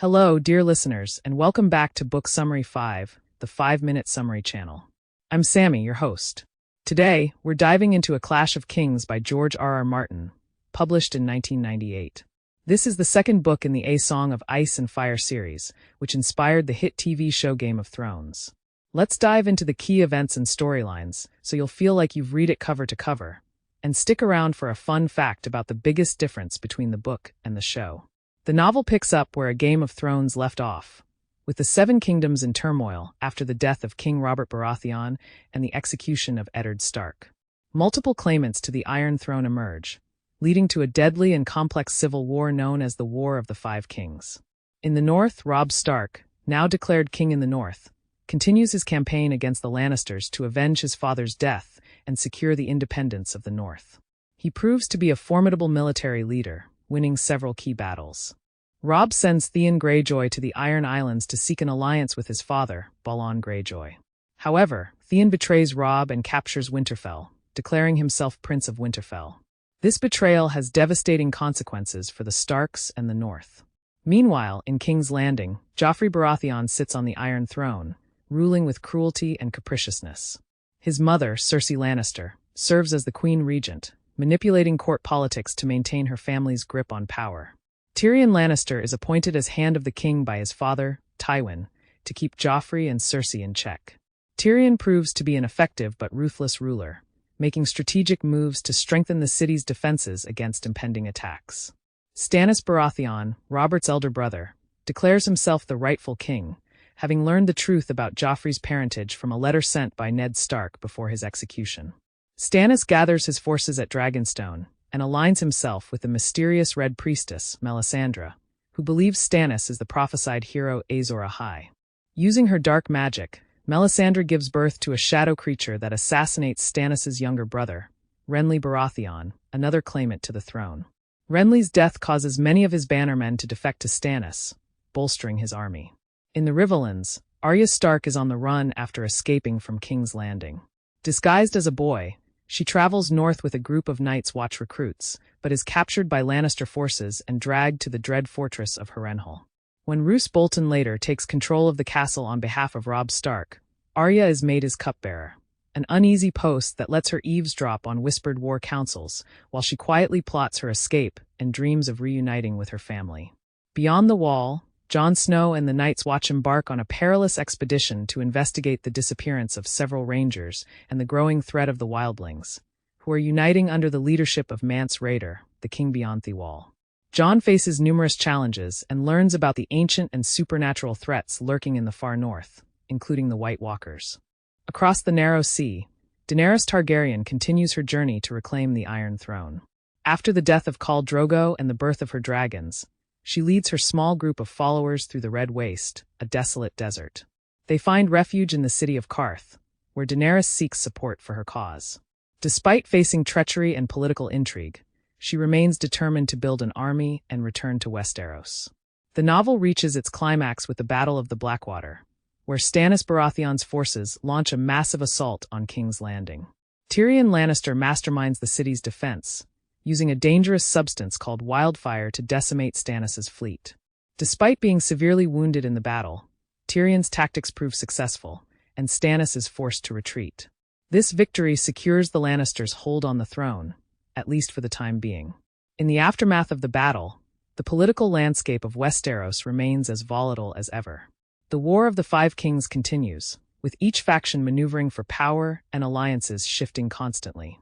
Hello, dear listeners, and welcome back to Book Summary 5, the 5-Minute Summary channel. I'm Sammy, your host. Today, we're diving into A Clash of Kings by George R.R. Martin, published in 1998. This is the second book in the A Song of Ice and Fire series, which inspired the hit TV show Game of Thrones. Let's dive into the key events and storylines, so you'll feel like you've read it cover to cover, and stick around for a fun fact about the biggest difference between the book and the show. The novel picks up where A Game of Thrones left off, with the Seven Kingdoms in turmoil after the death of King Robert Baratheon and the execution of Eddard Stark. Multiple claimants to the Iron Throne emerge, leading to a deadly and complex civil war known as the War of the Five Kings. In the north, Robb Stark, now declared king in the north, continues his campaign against the Lannisters to avenge his father's death and secure the independence of the north. He proves to be a formidable military leader, winning several key battles. Robb sends Theon Greyjoy to the Iron Islands to seek an alliance with his father, Balon Greyjoy. However, Theon betrays Robb and captures Winterfell, declaring himself Prince of Winterfell. This betrayal has devastating consequences for the Starks and the North. Meanwhile, in King's Landing, Joffrey Baratheon sits on the Iron Throne, ruling with cruelty and capriciousness. His mother, Cersei Lannister, serves as the Queen Regent, manipulating court politics to maintain her family's grip on power. Tyrion Lannister is appointed as Hand of the King by his father, Tywin, to keep Joffrey and Cersei in check. Tyrion proves to be an effective but ruthless ruler, making strategic moves to strengthen the city's defenses against impending attacks. Stannis Baratheon, Robert's elder brother, declares himself the rightful king, having learned the truth about Joffrey's parentage from a letter sent by Ned Stark before his execution. Stannis gathers his forces at Dragonstone and aligns himself with the mysterious Red Priestess, Melisandre, who believes Stannis is the prophesied hero Azor Ahai. Using her dark magic, Melisandre gives birth to a shadow creature that assassinates Stannis' younger brother, Renly Baratheon, another claimant to the throne. Renly's death causes many of his bannermen to defect to Stannis, bolstering his army. In the Riverlands, Arya Stark is on the run after escaping from King's Landing. Disguised as a boy, she travels north with a group of Night's Watch recruits, but is captured by Lannister forces and dragged to the dread fortress of Harrenhal. When Roose Bolton later takes control of the castle on behalf of Robb Stark, Arya is made his cupbearer, an uneasy post that lets her eavesdrop on whispered war councils while she quietly plots her escape and dreams of reuniting with her family. Beyond the Wall, Jon Snow and the Night's Watch embark on a perilous expedition to investigate the disappearance of several rangers and the growing threat of the wildlings, who are uniting under the leadership of Mance Rayder, the king beyond the Wall. Jon faces numerous challenges and learns about the ancient and supernatural threats lurking in the far north, including the White Walkers. Across the Narrow Sea, Daenerys Targaryen continues her journey to reclaim the Iron Throne. After the death of Khal Drogo and the birth of her dragons, she leads her small group of followers through the Red Waste, a desolate desert. They find refuge in the city of Qarth, where Daenerys seeks support for her cause. Despite facing treachery and political intrigue, she remains determined to build an army and return to Westeros. The novel reaches its climax with the Battle of the Blackwater, where Stannis Baratheon's forces launch a massive assault on King's Landing. Tyrion Lannister masterminds the city's defense, using a dangerous substance called wildfire to decimate Stannis' fleet. Despite being severely wounded in the battle, Tyrion's tactics prove successful, and Stannis is forced to retreat. This victory secures the Lannisters' hold on the throne, at least for the time being. In the aftermath of the battle, the political landscape of Westeros remains as volatile as ever. The War of the Five Kings continues, with each faction maneuvering for power and alliances shifting constantly.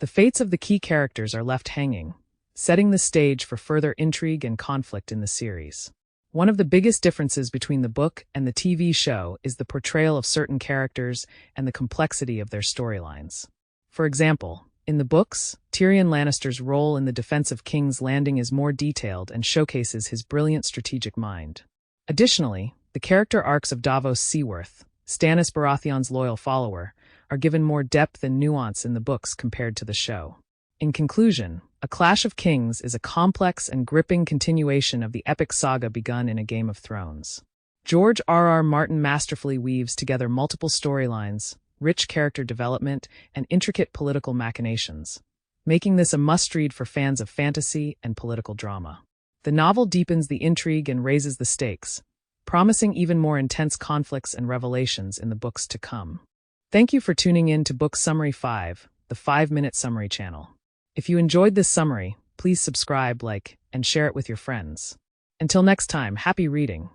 The fates of the key characters are left hanging, setting the stage for further intrigue and conflict in the series. One of the biggest differences between the book and the TV show is the portrayal of certain characters and the complexity of their storylines. For example, in the books, Tyrion Lannister's role in the defense of King's Landing is more detailed and showcases his brilliant strategic mind. Additionally, the character arcs of Davos Seaworth, Stannis Baratheon's loyal follower, are given more depth and nuance in the books compared to the show. In conclusion, A Clash of Kings is a complex and gripping continuation of the epic saga begun in A Game of Thrones. George R.R. Martin masterfully weaves together multiple storylines, rich character development, and intricate political machinations, making this a must-read for fans of fantasy and political drama. The novel deepens the intrigue and raises the stakes, promising even more intense conflicts and revelations in the books to come. Thank you for tuning in to Book Summary 5, the 5-minute summary channel. If you enjoyed this summary, please subscribe, like, and share it with your friends. Until next time, happy reading.